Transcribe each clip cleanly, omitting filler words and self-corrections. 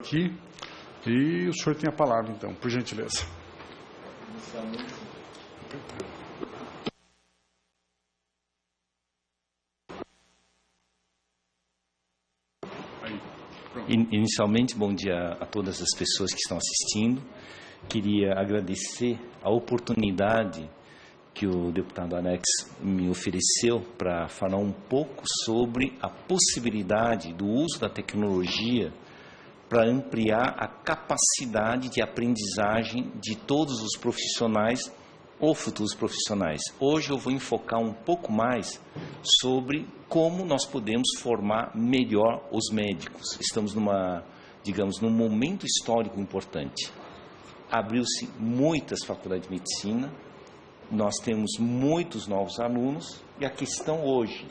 aqui. E o senhor tem a palavra, então, por gentileza. Inicialmente, bom dia a todas as pessoas que estão assistindo. Queria agradecer a oportunidade que o deputado Alex me ofereceu para falar um pouco sobre a possibilidade do uso da tecnologia para ampliar a capacidade de aprendizagem de todos os profissionais ou futuros profissionais. Hoje eu vou enfocar um pouco mais sobre como nós podemos formar melhor os médicos. Estamos num momento histórico importante. Abriu-se muitas faculdades de medicina, nós temos muitos novos alunos e a questão hoje,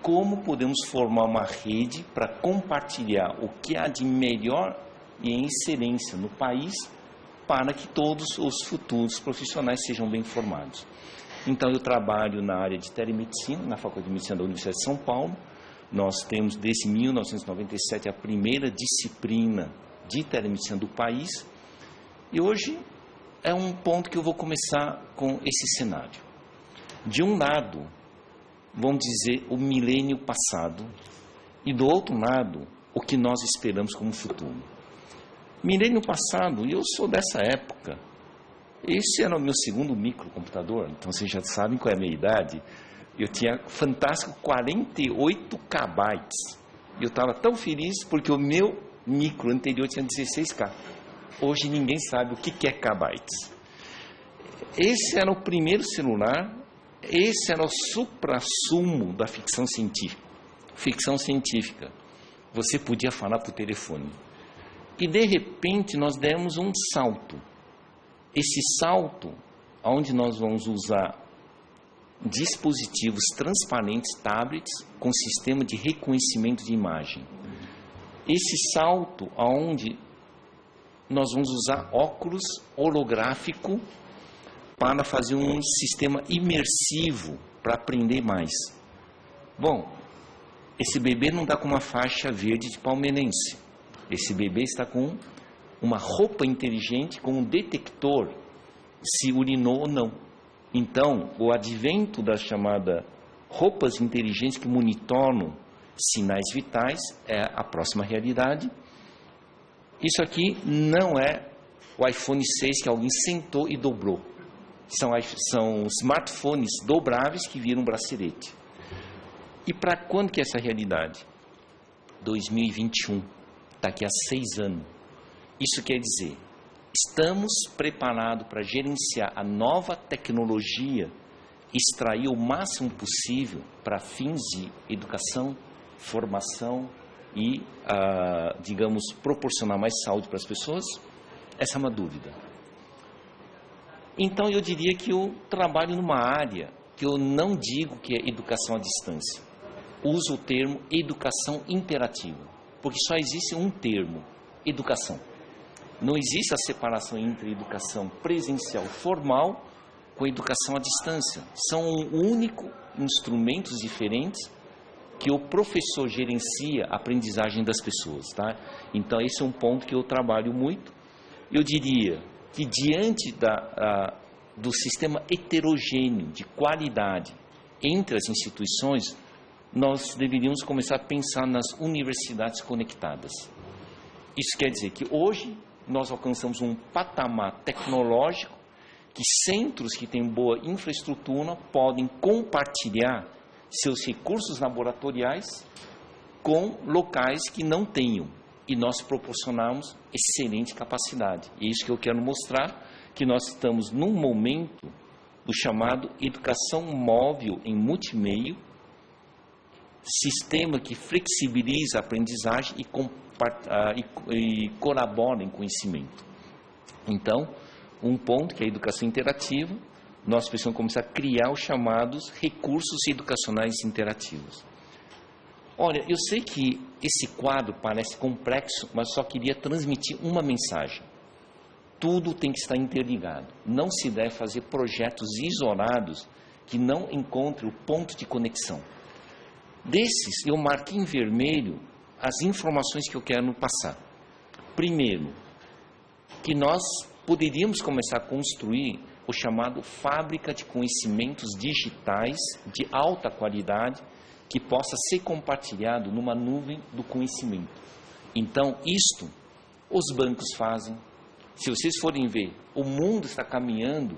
como podemos formar uma rede para compartilhar o que há de melhor e em excelência no país para que todos os futuros profissionais sejam bem formados. Então, eu trabalho na área de telemedicina, na Faculdade de Medicina da Universidade de São Paulo. Nós temos, desde 1997, a primeira disciplina de telemedicina do país. E hoje é um ponto que eu vou começar com esse cenário. De um lado, vamos dizer, o milênio passado, e do outro lado, o que nós esperamos como futuro. Milênio passado, e eu sou dessa época, esse era o meu segundo microcomputador, então vocês já sabem qual é a minha idade. Eu tinha fantástico 48 KB. E eu estava tão feliz porque o meu micro anterior tinha 16K. Hoje ninguém sabe o que é KB. Esse era o primeiro celular, esse era o suprassumo da ficção científica. Ficção científica, você podia falar por telefone. E de repente nós demos um salto. Esse salto, onde nós vamos usar dispositivos transparentes, tablets, com sistema de reconhecimento de imagem. Esse salto, onde nós vamos usar óculos holográfico para fazer um sistema imersivo para aprender mais. Bom, esse bebê não está com uma faixa verde de palmeirense. Esse bebê está com uma roupa inteligente, com um detector se urinou ou não. Então, o advento das chamadas roupas inteligentes que monitoram sinais vitais é a próxima realidade. Isso aqui não é o iPhone 6 que alguém sentou e dobrou. São smartphones dobráveis que viram bracelete. E para quando que é essa realidade? 2021. Daqui a 6 anos. Isso quer dizer, estamos preparados para gerenciar a nova tecnologia, extrair o máximo possível para fins de educação, formação e, proporcionar mais saúde para as pessoas? Essa é uma dúvida. Então, eu diria que eu trabalho numa área que eu não digo que é educação à distância. Uso o termo educação interativa. Porque só existe um termo, educação. Não existe a separação entre educação presencial formal com educação à distância. São únicos instrumentos diferentes que o professor gerencia a aprendizagem das pessoas. Tá? Então, esse é um ponto que eu trabalho muito. Eu diria que diante do sistema heterogêneo de qualidade entre as instituições, nós deveríamos começar a pensar nas universidades conectadas. Isso quer dizer que hoje nós alcançamos um patamar tecnológico que centros que têm boa infraestrutura podem compartilhar seus recursos laboratoriais com locais que não tenham. E nós proporcionamos excelente capacidade. E é isso que eu quero mostrar, que nós estamos num momento do chamado educação móvel em multimeio, sistema que flexibiliza a aprendizagem e colabora em conhecimento. Então, um ponto que é a educação interativa, nós precisamos começar a criar os chamados recursos educacionais interativos. Olha, eu sei que esse quadro parece complexo, mas só queria transmitir uma mensagem. Tudo tem que estar interligado. Não se deve fazer projetos isolados que não encontrem o ponto de conexão. Desses, eu marquei em vermelho as informações que eu quero passar. Primeiro, que nós poderíamos começar a construir o chamado fábrica de conhecimentos digitais de alta qualidade que possa ser compartilhado numa nuvem do conhecimento. Então, isto os bancos fazem. Se vocês forem ver, o mundo está caminhando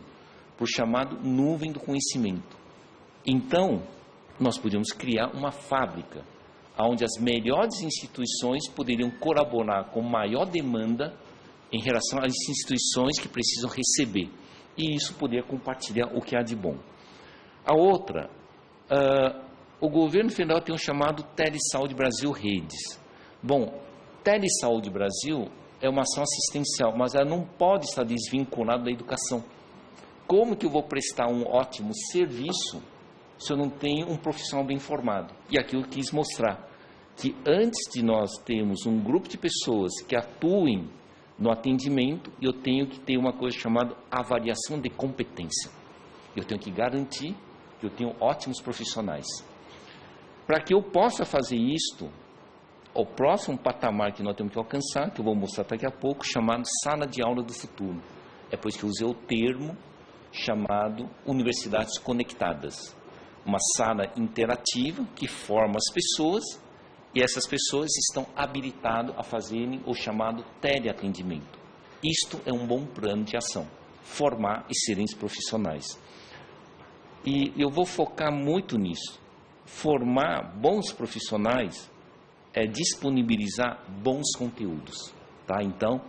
para o chamado nuvem do conhecimento. Então, nós podíamos criar uma fábrica onde as melhores instituições poderiam colaborar com maior demanda em relação às instituições que precisam receber. E isso poderia compartilhar o que há de bom. A outra, o governo federal tem um chamado Telesaúde Brasil Redes. Bom, Telesaúde Brasil é uma ação assistencial, mas ela não pode estar desvinculada da educação. Como que eu vou prestar um ótimo serviço se eu não tenho um profissional bem formado? E aqui eu quis mostrar que antes de nós termos um grupo de pessoas que atuem no atendimento, eu tenho que ter uma coisa chamada avaliação de competência. Eu tenho que garantir que eu tenho ótimos profissionais. Para que eu possa fazer isto, o próximo patamar que nós temos que alcançar, que eu vou mostrar daqui a pouco, chamado sala de aula do futuro. É por isso que eu usei o termo chamado universidades conectadas. Uma sala interativa que forma as pessoas e essas pessoas estão habilitadas a fazerem o chamado teleatendimento. Isto é um bom plano de ação, formar excelentes profissionais. E eu vou focar muito nisso. Formar bons profissionais é disponibilizar bons conteúdos. Tá? Então,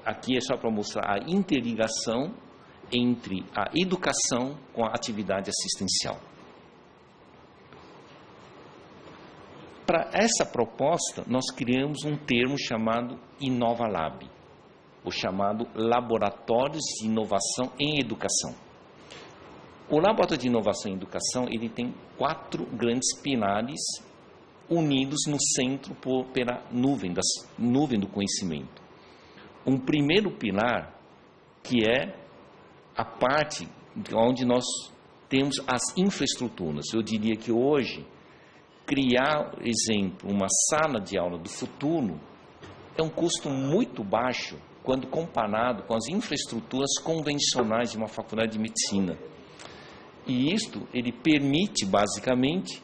aqui é só para mostrar a interligação entre a educação com a atividade assistencial. Para essa proposta, nós criamos um termo chamado InovaLab, o chamado Laboratórios de Inovação em Educação. O Laboratório de Inovação em Educação, ele tem 4 grandes pilares unidos no centro pela nuvem do conhecimento. Um primeiro pilar, que é a parte onde nós temos as infraestruturas. Eu diria que hoje, criar, por exemplo, uma sala de aula do futuro é um custo muito baixo quando comparado com as infraestruturas convencionais de uma faculdade de medicina. E isto, ele permite, basicamente,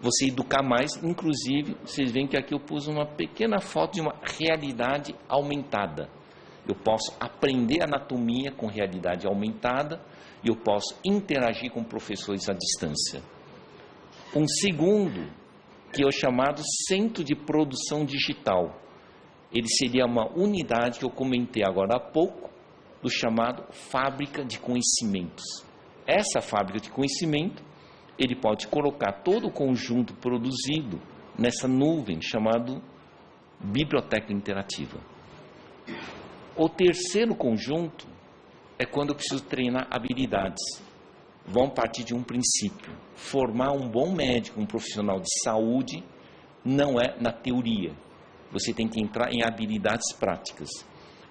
você educar mais. Inclusive, vocês veem que aqui eu pus uma pequena foto de uma realidade aumentada. Eu posso aprender anatomia com realidade aumentada e eu posso interagir com professores à distância. Um segundo, que é o chamado Centro de Produção Digital. Ele seria uma unidade que eu comentei agora há pouco, do chamado Fábrica de Conhecimentos. Essa fábrica de conhecimento, ele pode colocar todo o conjunto produzido nessa nuvem chamado Biblioteca Interativa. O terceiro conjunto é quando eu preciso treinar habilidades. Vão partir de um princípio. Formar um bom médico, um profissional de saúde, não é na teoria. Você tem que entrar em habilidades práticas.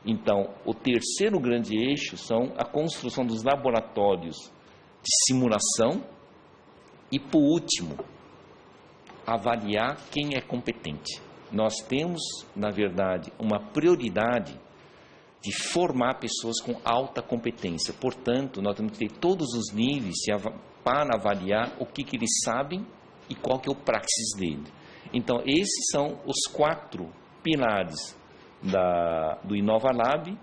Então, o terceiro grande eixo são a construção dos laboratórios de simulação e, por último, avaliar quem é competente. Nós temos, na verdade, uma prioridade de formar pessoas com alta competência. Portanto, nós temos que ter todos os níveis para avaliar o que eles sabem e qual que é o praxis dele. Então, esses são os 4 pilares do InovaLab,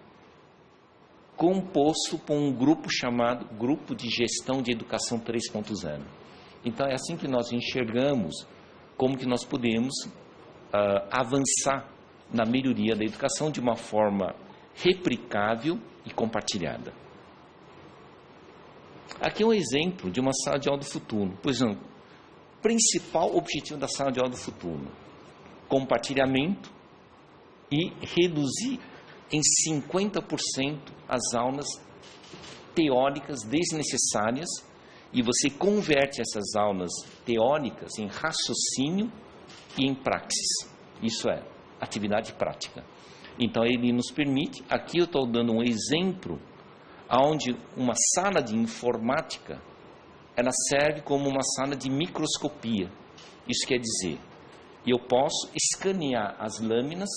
composto por um grupo chamado Grupo de Gestão de Educação 3.0. Então, é assim que nós enxergamos como que nós podemos avançar na melhoria da educação de uma forma replicável e compartilhada. Aqui é um exemplo de uma sala de aula do futuro. Por exemplo, principal objetivo da sala de aula do futuro: compartilhamento e reduzir em 50% as aulas teóricas desnecessárias, e você converte essas aulas teóricas em raciocínio e em praxis. Isso é, atividade prática. Então, ele nos permite, aqui eu estou dando um exemplo, onde uma sala de informática, ela serve como uma sala de microscopia. Isso quer dizer, eu posso escanear as lâminas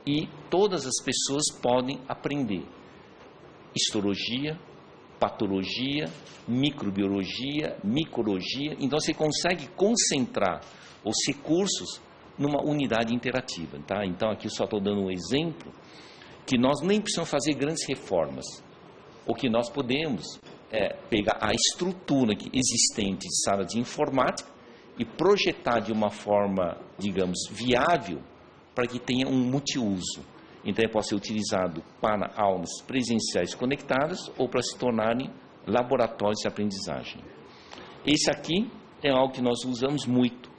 e todas as pessoas podem aprender histologia, patologia, microbiologia, micologia. Então você consegue concentrar os recursos numa unidade interativa, tá? Então aqui eu só estou dando um exemplo que nós nem precisamos fazer grandes reformas. O que nós podemos é pegar a estrutura existente de sala de informática e projetar de uma forma, digamos, viável para que tenha um multiuso. Então, ele pode ser utilizado para aulas presenciais conectadas ou para se tornarem laboratórios de aprendizagem. Esse aqui é algo que nós usamos muito.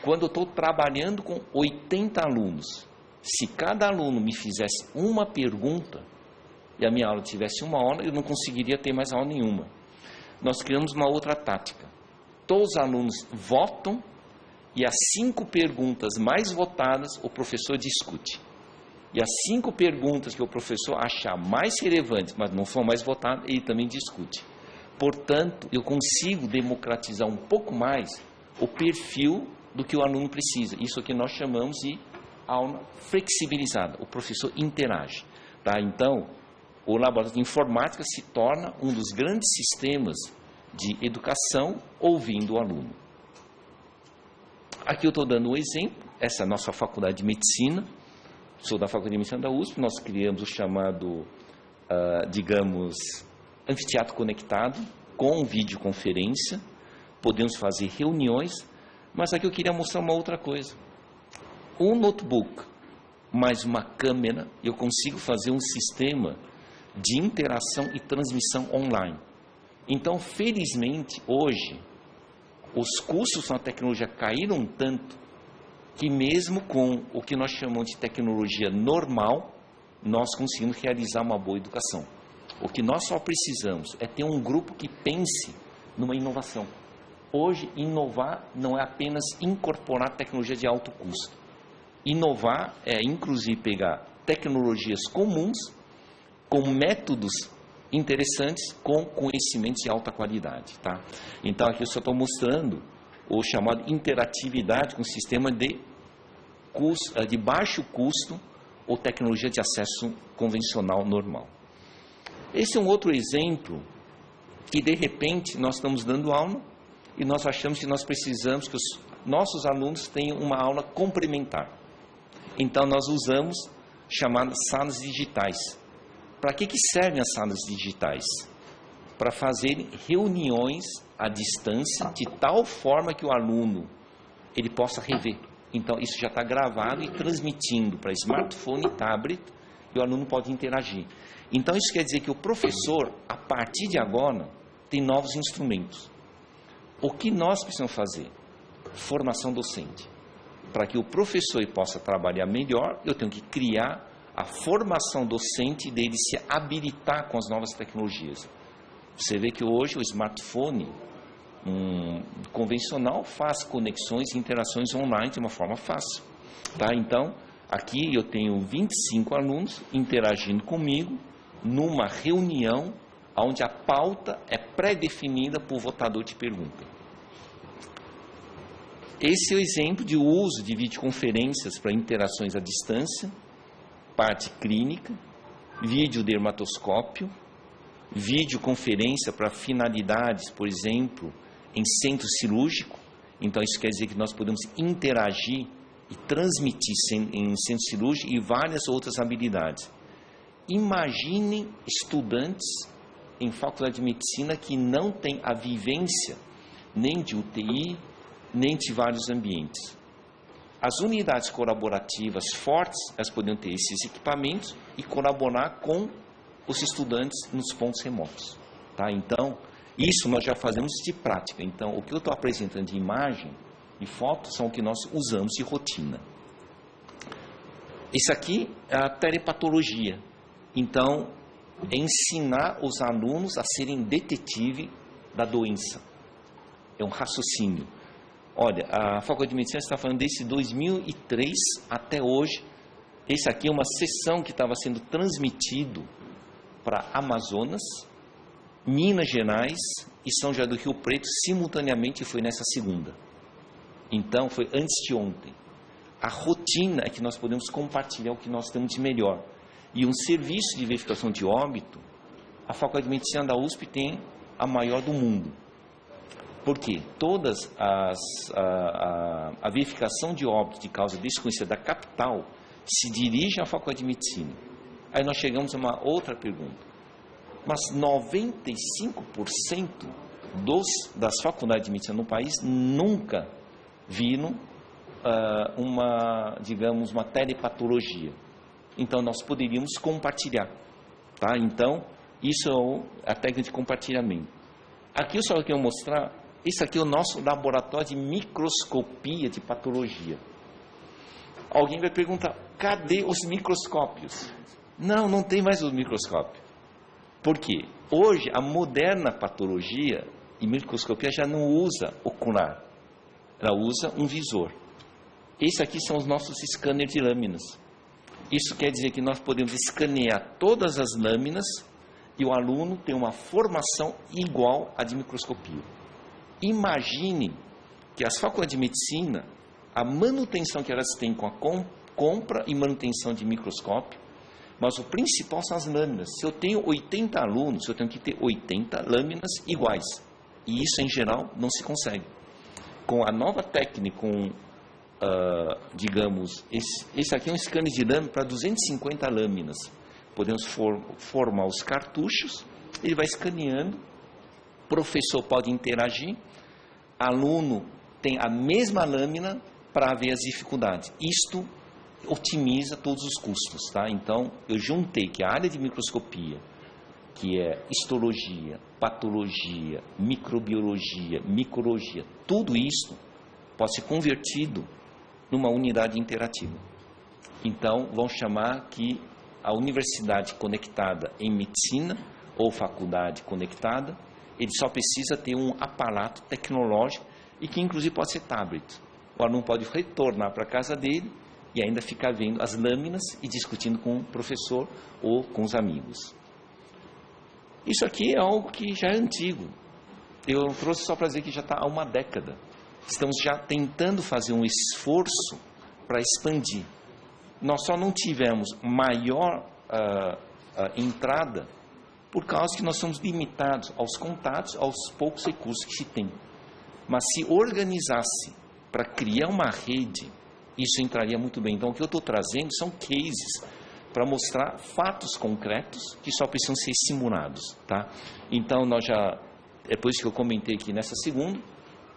Quando eu estou trabalhando com 80 alunos, se cada aluno me fizesse uma pergunta e a minha aula tivesse 1 hora, eu não conseguiria ter mais aula nenhuma. Nós criamos uma outra tática. Todos os alunos votam e as 5 perguntas mais votadas o professor discute. E as 5 perguntas que o professor achar mais relevantes, mas não for mais votadas, ele também discute. Portanto, eu consigo democratizar um pouco mais o perfil do que o aluno precisa. Isso que nós chamamos de aula flexibilizada. O professor interage. Tá? Então, o laboratório de informática se torna um dos grandes sistemas de educação ouvindo o aluno. Aqui eu estou dando um exemplo. Essa é a nossa faculdade de medicina. Sou da Faculdade de Medicina da USP, nós criamos o chamado, digamos, anfiteatro conectado, com videoconferência, podemos fazer reuniões, mas aqui eu queria mostrar uma outra coisa. Um notebook, mais uma câmera, eu consigo fazer um sistema de interação e transmissão online. Então, felizmente, hoje, os custos na tecnologia caíram tanto, que mesmo com o que nós chamamos de tecnologia normal, nós conseguimos realizar uma boa educação. O que nós só precisamos é ter um grupo que pense numa inovação. Hoje, inovar não é apenas incorporar tecnologia de alto custo. Inovar é, inclusive, pegar tecnologias comuns, com métodos interessantes, com conhecimentos de alta qualidade. Tá? Então, aqui eu só estou mostrando o chamado interatividade com sistema de baixo custo ou tecnologia de acesso convencional normal. Esse é um outro exemplo que, de repente, nós estamos dando aula e nós achamos que nós precisamos que os nossos alunos tenham uma aula complementar. Então, nós usamos chamadas salas digitais. Para que servem as salas digitais? Para fazer reuniões à distância, de tal forma que o aluno ele possa rever. Então, isso já está gravado e transmitindo para smartphone e tablet, e o aluno pode interagir. Então, isso quer dizer que o professor, a partir de agora, tem novos instrumentos. O que nós precisamos fazer? Formação docente. Para que o professor possa trabalhar melhor, eu tenho que criar a formação docente dele se habilitar com as novas tecnologias. Você vê que hoje o smartphone convencional faz conexões e interações online de uma forma fácil. Tá? Então, aqui eu tenho 25 alunos interagindo comigo numa reunião onde a pauta é pré-definida por votador de pergunta. Esse é o exemplo de uso de videoconferências para interações à distância, parte clínica, videodermatoscópio, videoconferência para finalidades, por exemplo, em centro cirúrgico. Então, isso quer dizer que nós podemos interagir e transmitir em centro cirúrgico e várias outras habilidades. Imaginem estudantes em faculdade de medicina que não têm a vivência nem de UTI, nem de vários ambientes. As unidades colaborativas fortes, elas poderiam ter esses equipamentos e colaborar com os estudantes nos pontos remotos. Tá? Então, isso nós já fazemos de prática. Então, o que eu estou apresentando de imagem e foto são o que nós usamos de rotina. Isso aqui é a telepatologia. Então, é ensinar os alunos a serem detetive da doença. É um raciocínio. Olha, a Faculdade de Medicina está falando desde 2003 até hoje. Esse aqui é uma sessão que estava sendo transmitido para Amazonas, Minas Gerais e São José do Rio Preto simultaneamente, foi nessa segunda. Então, foi antes de ontem. A rotina é que nós podemos compartilhar o que nós temos de melhor. E um serviço de verificação de óbito, a Faculdade de Medicina da USP tem a maior do mundo. Por quê? Todas a verificação de óbito de causa desconhecida da capital se dirige à Faculdade de Medicina. Aí nós chegamos a uma outra pergunta. Mas 95% das faculdades de medicina no país nunca viram uma telepatologia. Então nós poderíamos compartilhar, tá? Então isso é a técnica de compartilhamento. Aqui eu só quero mostrar, esse aqui é o nosso laboratório de microscopia de patologia. Alguém vai perguntar, cadê os microscópios? Não tem mais o microscópio. Por quê? Hoje a moderna patologia e microscopia já não usa ocular, ela usa um visor. Esse aqui são os nossos scanners de lâminas. Isso quer dizer que nós podemos escanear todas as lâminas e o aluno tem uma formação igual à de microscopia. Imagine que as faculdades de medicina, a manutenção que elas têm com a compra e manutenção de microscópio, mas o principal são as lâminas. Se eu tenho 80 alunos, eu tenho que ter 80 lâminas iguais. E isso, em geral, não se consegue. Com a nova técnica, digamos, esse aqui é um scanner de lâmina para 250 lâminas. Podemos formar os cartuchos, ele vai escaneando, o professor pode interagir, aluno tem a mesma lâmina para ver as dificuldades. Isto otimiza todos os custos, tá? Então, eu juntei que a área de microscopia, que é histologia, patologia, microbiologia, micrologia, tudo isso pode ser convertido numa unidade interativa. Então, vamos chamar que a universidade conectada em medicina ou faculdade conectada, ele só precisa ter um aparato tecnológico e que inclusive pode ser tablet. O aluno pode retornar para a casa dele e ainda ficar vendo as lâminas e discutindo com o professor ou com os amigos. Isso aqui é algo que já é antigo. Eu trouxe só para dizer que já está há uma década. Estamos já tentando fazer um esforço para expandir. Nós só não tivemos maior entrada por causa que nós somos limitados aos contatos, aos poucos recursos que se tem. Mas se organizasse para criar uma rede, isso entraria muito bem. Então, o que eu estou trazendo são cases para mostrar fatos concretos que só precisam ser simulados, tá? Então, nós já, é por isso que eu comentei aqui nessa segunda,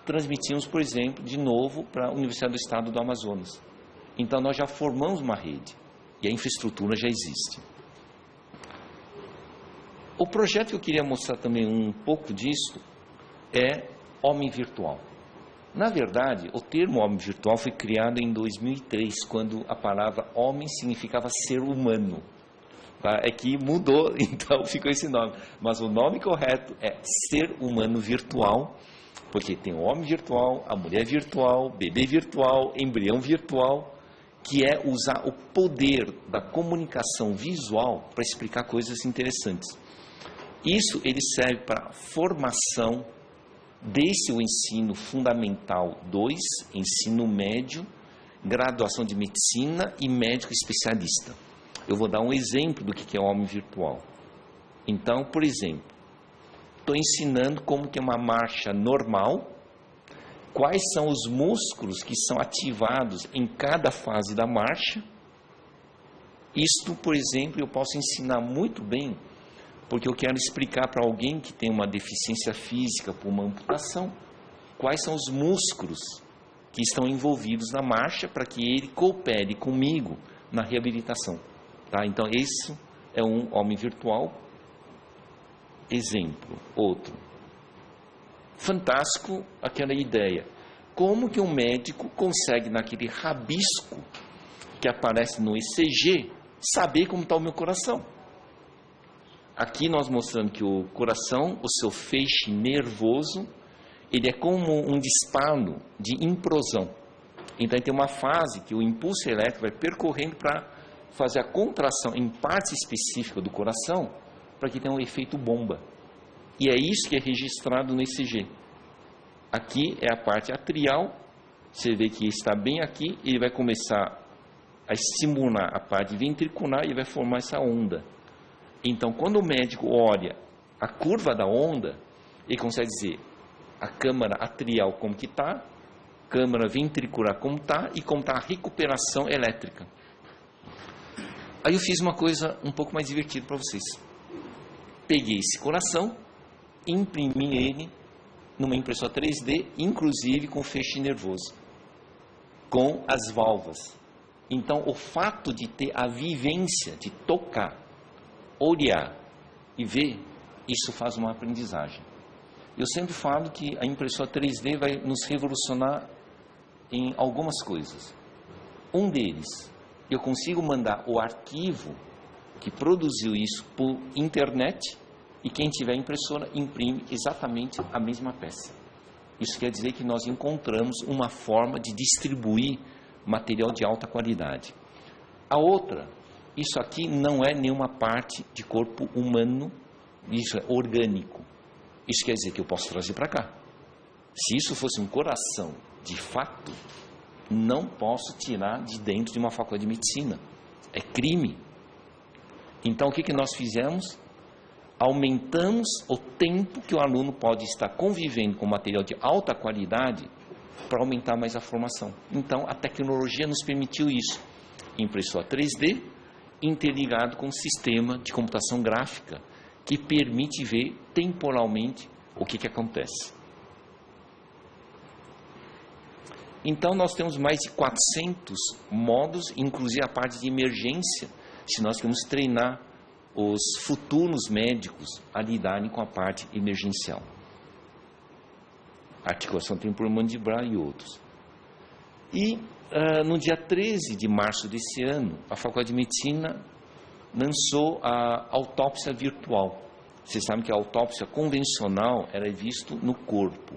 transmitimos, por exemplo, de novo para a Universidade do Estado do Amazonas. Então, nós já formamos uma rede e a infraestrutura já existe. O projeto que eu queria mostrar também um pouco disso é Homem Virtual. Na verdade, o termo homem virtual foi criado em 2003, quando a palavra homem significava ser humano. Tá? É que mudou, então ficou esse nome. Mas o nome correto é ser humano virtual, porque tem o homem virtual, a mulher virtual, bebê virtual, embrião virtual, que é usar o poder da comunicação visual para explicar coisas interessantes. Isso ele serve para formação, desde o ensino fundamental 2, ensino médio, graduação de medicina e médico especialista. Eu vou dar um exemplo do que é homem virtual. Então, por exemplo, estou ensinando como que é uma marcha normal, quais são os músculos que são ativados em cada fase da marcha. Isto, por exemplo, eu posso ensinar muito bem, porque eu quero explicar para alguém que tem uma deficiência física por uma amputação, quais são os músculos que estão envolvidos na marcha para que ele coopere comigo na reabilitação. Tá? Então, esse é um homem virtual. Exemplo, outro. Fantástico aquela ideia. Como que um médico consegue, naquele rabisco que aparece no ECG, saber como está o meu coração? Aqui nós mostramos que o coração, o seu feixe nervoso, ele é como um disparo de implosão. Então tem uma fase que o impulso elétrico vai percorrendo para fazer a contração em parte específica do coração, para que tenha um efeito bomba. E é isso que é registrado no ECG. Aqui é a parte atrial Você vê que está bem aqui, ele vai começar a estimular a parte ventricular e vai formar essa onda. Então, quando o médico olha a curva da onda, ele consegue dizer a câmara atrial como que está, câmara ventricular como está e como está a recuperação elétrica. Aí eu fiz uma coisa um pouco mais divertida para vocês. Peguei esse coração, imprimi ele numa impressora 3D, inclusive com feixe nervoso, com as válvulas. Então, o fato de ter a vivência de tocar, olhar e ver, isso faz uma aprendizagem. Eu sempre falo que a impressora 3D vai nos revolucionar em algumas coisas. Um deles, eu consigo mandar o arquivo que produziu isso por internet e quem tiver impressora imprime exatamente a mesma peça. Isso quer dizer que nós encontramos uma forma de distribuir material de alta qualidade. A outra, isso aqui não é nenhuma parte de corpo humano, isso é orgânico. Isso quer dizer que eu posso trazer para cá. Se isso fosse um coração de fato, não posso tirar de dentro de uma faculdade de medicina. É crime. Então, o que nós fizemos? Aumentamos o tempo que o aluno pode estar convivendo com material de alta qualidade para aumentar mais a formação. Então, a tecnologia nos permitiu isso. Impressora 3D, interligado com um sistema de computação gráfica que permite ver temporalmente o que acontece. Então, nós temos mais de 400 modos, inclusive a parte de emergência, se nós queremos treinar os futuros médicos a lidarem com a parte emergencial. Articulação temporomandibular e outros. E no dia 13 de março desse ano, a Faculdade de Medicina lançou a autópsia virtual. Vocês sabem que a autópsia convencional era vista no corpo.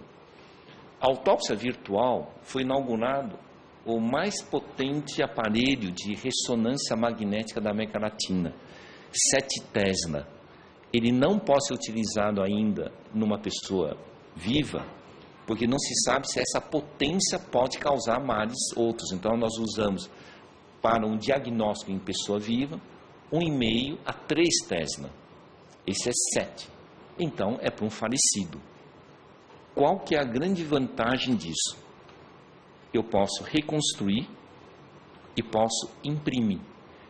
A autópsia virtual foi inaugurado o mais potente aparelho de ressonância magnética da América Latina, 7 Tesla. Ele não pode ser utilizado ainda numa pessoa viva, porque não se sabe se essa potência pode causar males outros. Então, nós usamos para um diagnóstico em pessoa viva, 1,5 a 3 Tesla. Esse é 7. Então, é para um falecido. Qual que é a grande vantagem disso? Eu posso reconstruir e posso imprimir.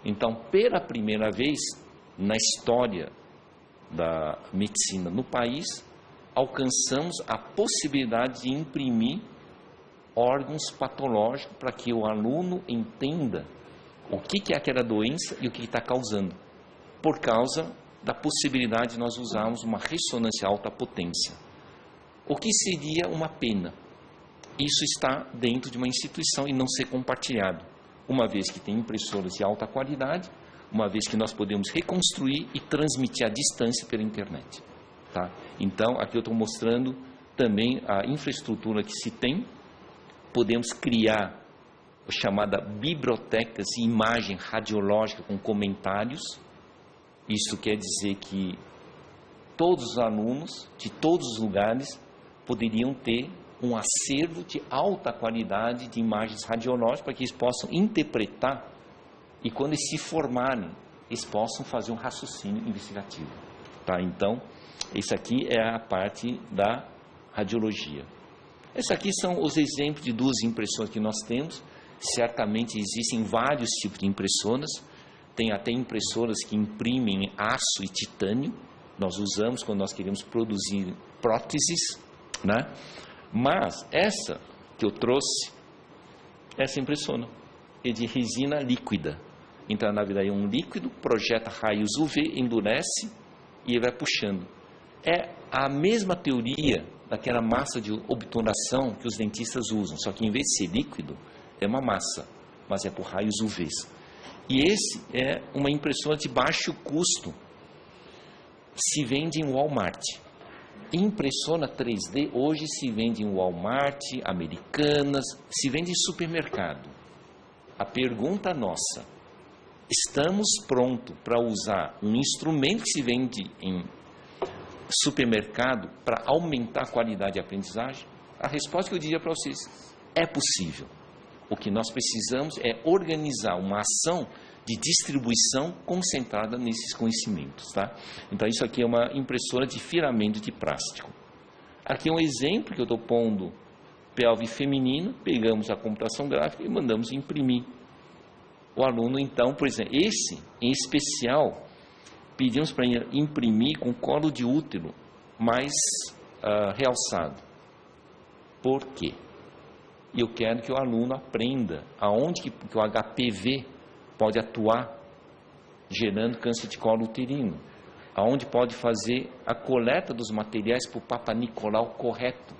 Então, pela primeira vez na história da medicina no país, alcançamos a possibilidade de imprimir órgãos patológicos para que o aluno entenda o que é aquela doença e o que está causando, por causa da possibilidade de nós usarmos uma ressonância alta potência. O que seria uma pena? Isso está dentro de uma instituição e não ser compartilhado, uma vez que tem impressoras de alta qualidade, uma vez que nós podemos reconstruir e transmitir à distância pela internet. Tá? Então, aqui eu estou mostrando também a infraestrutura que se tem. Podemos criar a chamada bibliotecas de imagem radiológica com comentários. Isso quer dizer que todos os alunos de todos os lugares poderiam ter um acervo de alta qualidade de imagens radiológicas para que eles possam interpretar e quando eles se formarem, eles possam fazer um raciocínio investigativo. Tá? Então, isso aqui é a parte da radiologia. Esses aqui são os exemplos de 2 impressoras que nós temos. Certamente existem vários tipos de impressoras. Tem até impressoras que imprimem aço e titânio. Nós usamos quando nós queremos produzir próteses, né? Mas essa que eu trouxe, essa impressora é de resina líquida. Então, na verdade, é um líquido, projeta raios UV, endurece e ele vai puxando. É a mesma teoria daquela massa de obturação que os dentistas usam, só que em vez de ser líquido, é uma massa, mas é por raios UV. E esse é uma impressora de baixo custo, se vende em Walmart. Impressora 3D hoje se vende em Walmart, Americanas, se vende em supermercado. A pergunta nossa, estamos prontos para usar um instrumento que se vende em supermercado para aumentar a qualidade de aprendizagem? A resposta que eu diria para vocês, É possível. O que nós precisamos é organizar uma ação de distribuição concentrada nesses conhecimentos, tá? Então, isso aqui é uma impressora de filamento de plástico. Aqui é um exemplo que eu estou pondo pelve feminino, pegamos a computação gráfica e mandamos imprimir. O aluno, então, por exemplo, esse em especial, pedimos para ele imprimir com colo de útero mais realçado. Por quê? Eu quero que o aluno aprenda aonde que o HPV pode atuar, gerando câncer de colo uterino, aonde pode fazer a coleta dos materiais para o Papa Nicolau correto.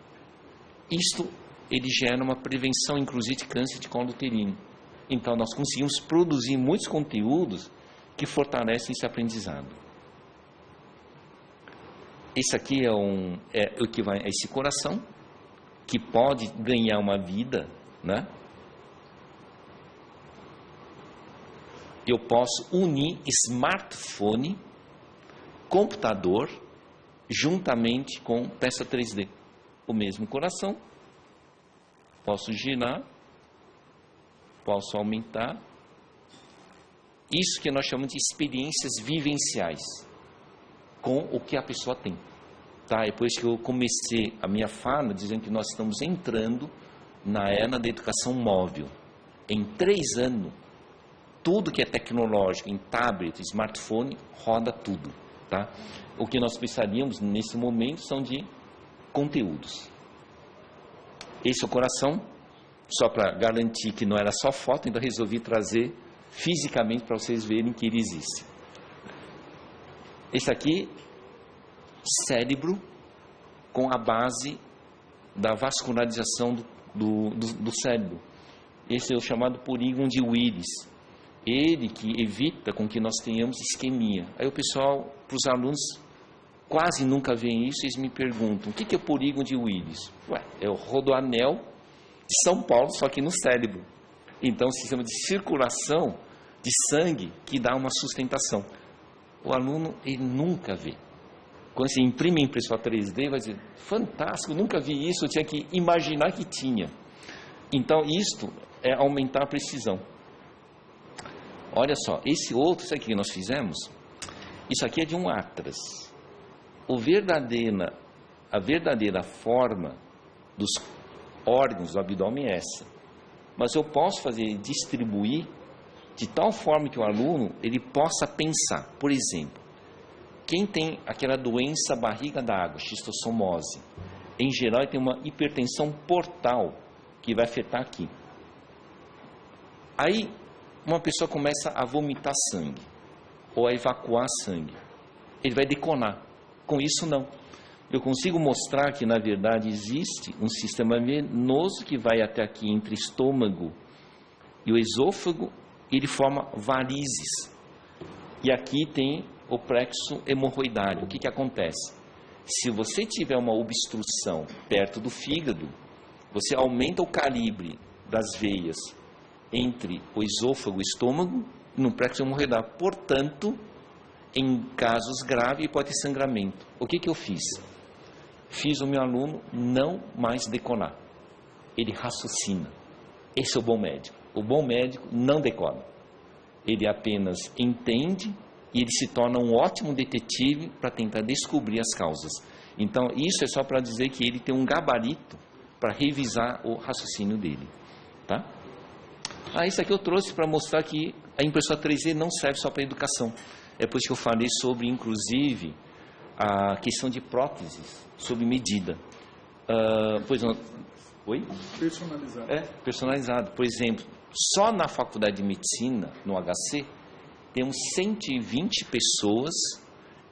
Isto, ele gera uma prevenção, inclusive, de câncer de colo uterino. Então, nós conseguimos produzir muitos conteúdos que fortalecem esse aprendizado. Esse aqui é o que vai a esse coração, que pode ganhar uma vida, né? Eu posso unir smartphone, computador, juntamente com peça 3D. O mesmo coração. Posso girar, posso aumentar. Isso que nós chamamos de experiências vivenciais com o que a pessoa tem. Tá? É por isso que eu comecei a minha fala dizendo que nós estamos entrando na era da educação móvel. Em 3 anos, tudo que é tecnológico, em tablet, smartphone, roda tudo. Tá? O que nós precisaríamos nesse momento são de conteúdos. Esse é o coração, só para garantir que não era só foto, ainda resolvi trazer fisicamente para vocês verem que ele existe. Esse aqui, cérebro com a base da vascularização do cérebro. Esse é o chamado polígono de Willis. Ele que evita com que nós tenhamos isquemia. Aí o pessoal, para os alunos, quase nunca veem isso, eles me perguntam, o que é o polígono de Willis? É o rodoanel de São Paulo, só que no cérebro. Então, o sistema de circulação de sangue que dá uma sustentação. O aluno, ele nunca vê. Quando você imprime a impressora 3D, vai dizer, fantástico, nunca vi isso, eu tinha que imaginar que tinha. Então, isto é aumentar a precisão. Olha só, esse outro, isso aqui que nós fizemos, isso aqui é de um atlas. A verdadeira forma dos órgãos do abdômen é essa. Mas eu posso fazer, distribuir, de tal forma que o aluno, ele possa pensar. Por exemplo, quem tem aquela doença barriga d'água, xistossomose, em geral ele tem uma hipertensão portal, que vai afetar aqui. Aí, uma pessoa começa a vomitar sangue, ou a evacuar sangue. Ele vai deconar. Com isso, não. Eu consigo mostrar que, na verdade, existe um sistema venoso que vai até aqui, entre estômago e o esôfago, e ele forma varizes. E aqui tem o plexo hemorroidário. O que acontece? Se você tiver uma obstrução perto do fígado, você aumenta o calibre das veias entre o esôfago e o estômago, no plexo hemorroidário. Portanto, em casos graves, pode ter sangramento. O que eu fiz? Fiz o meu aluno não mais deconar. Ele raciocina. Esse é o bom médico. O bom médico não decona. Ele apenas entende e ele se torna um ótimo detetive para tentar descobrir as causas. Então, isso é só para dizer que ele tem um gabarito para revisar o raciocínio dele. Tá? Isso aqui eu trouxe para mostrar que a impressora 3D não serve só para educação. É por isso que eu falei sobre, inclusive, a questão de próteses sob medida. Oi? Personalizado. Personalizado. Por exemplo, só na Faculdade de Medicina, no HC, temos 120 pessoas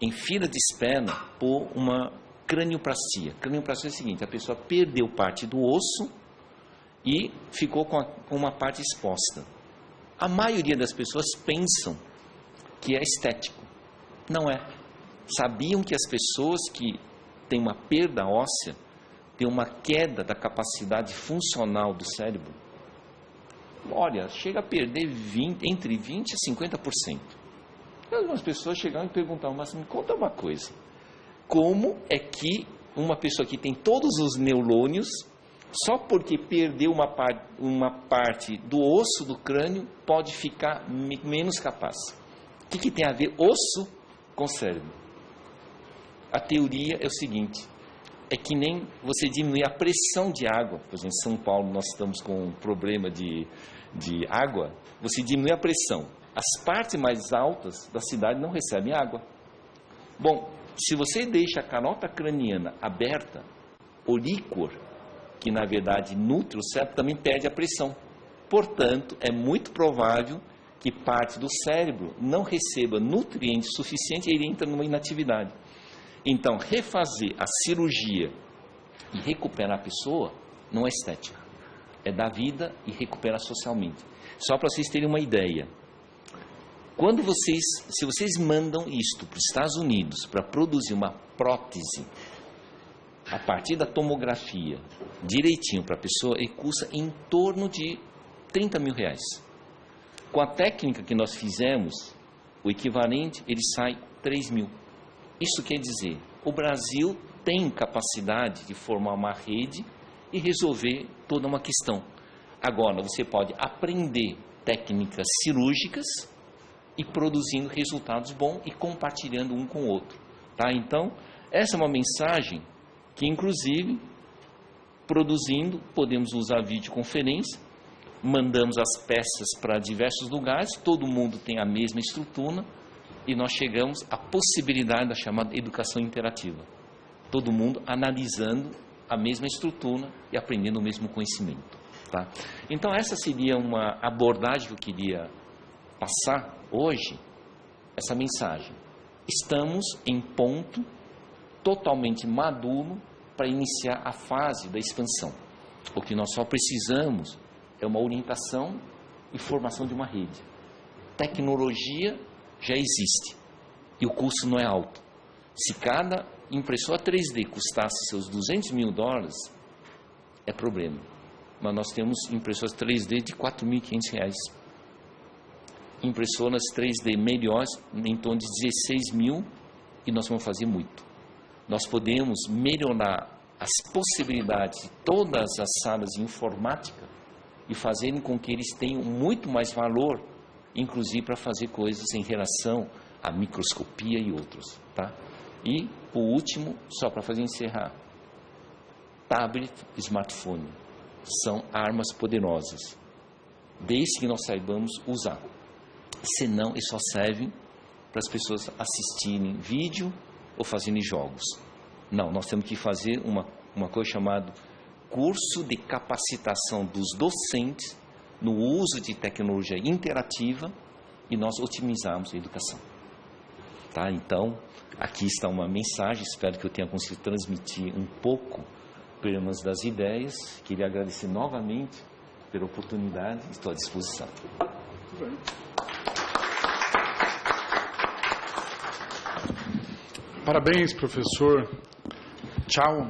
em fila de espera por uma cranioplastia. Cranioplastia é o seguinte, a pessoa perdeu parte do osso e ficou com uma parte exposta. A maioria das pessoas pensam que é estético. Não é. Sabiam que as pessoas que têm uma perda óssea têm uma queda da capacidade funcional do cérebro? Olha, chega a perder entre 20% e 50%. Algumas pessoas chegaram e perguntavam, mas me conta uma coisa. Como é que uma pessoa que tem todos os neurônios Só porque perdeu uma parte do osso do crânio, pode ficar menos capaz. O que tem a ver osso com cérebro? A teoria é o seguinte, é que nem você diminuir a pressão de água. Por exemplo, em São Paulo nós estamos com um problema de água, você diminui a pressão. As partes mais altas da cidade não recebem água. Bom, se você deixa a canota craniana aberta, o líquor, que na verdade nutre o cérebro, também perde a pressão. Portanto, é muito provável que parte do cérebro não receba nutrientes suficientes e ele entra numa inatividade. Então, refazer a cirurgia e recuperar a pessoa não é estética. É dar vida e recuperar socialmente. Só para vocês terem uma ideia. Se vocês mandam isto para os Estados Unidos para produzir uma prótese, a partir da tomografia, direitinho para a pessoa, ele custa em torno de 30 mil reais. Com a técnica que nós fizemos, o equivalente, ele sai 3 mil. Isso quer dizer, o Brasil tem capacidade de formar uma rede e resolver toda uma questão. Agora, você pode aprender técnicas cirúrgicas e produzindo resultados bons e compartilhando um com o outro. Tá? Então, essa é uma mensagem que, inclusive, produzindo, podemos usar videoconferência, mandamos as peças para diversos lugares, todo mundo tem a mesma estrutura e nós chegamos à possibilidade da chamada educação interativa. Todo mundo analisando a mesma estrutura e aprendendo o mesmo conhecimento. Tá? Então, essa seria uma abordagem que eu queria passar hoje, essa mensagem. Estamos em ponto totalmente maduro para iniciar a fase da expansão. O que nós só precisamos é uma orientação e formação de uma rede. Tecnologia já existe e o custo não é alto. Se cada impressora 3D custasse seus $200 mil, é problema. Mas nós temos impressoras 3D de R$4.500. Impressoras 3D melhores em torno de 16 mil e nós vamos fazer muito. Nós podemos melhorar as possibilidades de todas as salas de informática e fazerem com que eles tenham muito mais valor, inclusive para fazer coisas em relação à microscopia e outros. Tá? E, por último, só para fazer encerrar, tablet, smartphone, são armas poderosas, desde que nós saibamos usar. Senão, eles só servem para as pessoas assistirem vídeo ou fazerem jogos. Não, nós temos que fazer uma coisa chamada curso de capacitação dos docentes no uso de tecnologia interativa e nós otimizarmos a educação. Tá? Então, aqui está uma mensagem, espero que eu tenha conseguido transmitir um pouco pelo menos das ideias. Queria agradecer novamente pela oportunidade, estou à disposição. Muito bem. Parabéns, professor. Tchau.